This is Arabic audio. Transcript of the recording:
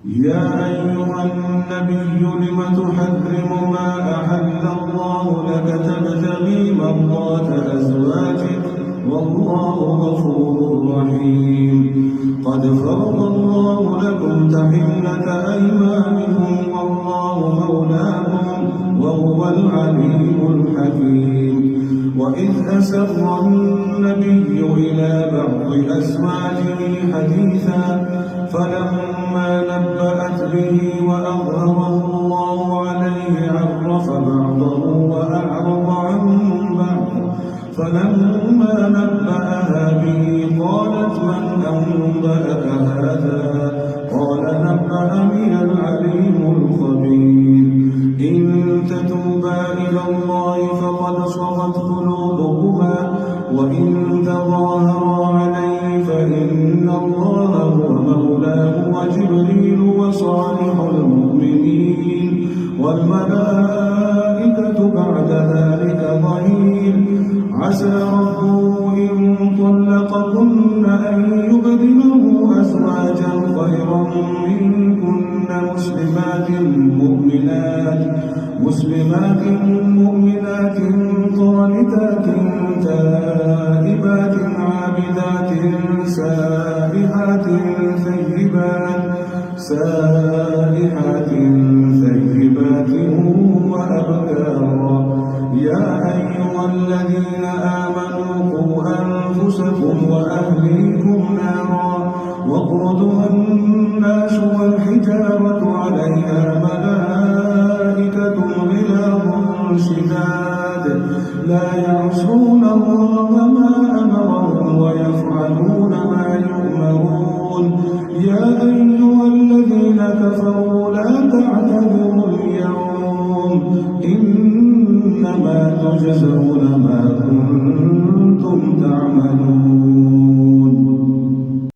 يا أيها النبي لم تحرم ما أحل الله لك تبتغي مرضات أزواجك والله غفور رحيم قد فرض الله لكم تحلة أيمانكم والله مولاكم وهو العليم الحكيم وإذ أسر النبي إلى بعض أزواجه حديثا فلما نبأت به وأظهره الله عليه عرف بعضه وأعرض عن بعض فلما نبأها به قالت من أنبأك هذا قال نبأني العليم الخبير إن تتوبا إلى الله فقد صغت قلوبكما وإن تظاهرا عليه فإن الله هو مولاه وجبريل وصالح المؤمنين والملائكة بعد ذلك ظهير عسى ربه إن طلقكن أن يبدله أزواجا خيرا منكن مسلمات مؤمنات قانتات تائبات عابدات سائحات ثيبات وأبكارا يا أيها الذين آمنوا قوا أنفسكم وأهليكم نارا وقودها الناس والحجارة عليها ملائكة غلاظ شداد لا يعصون الله ما أمرهم ويفعلون ما يؤمرون يا أيها الذين كفروا لا تعتذروا اليوم إنما تجزون ما كنتم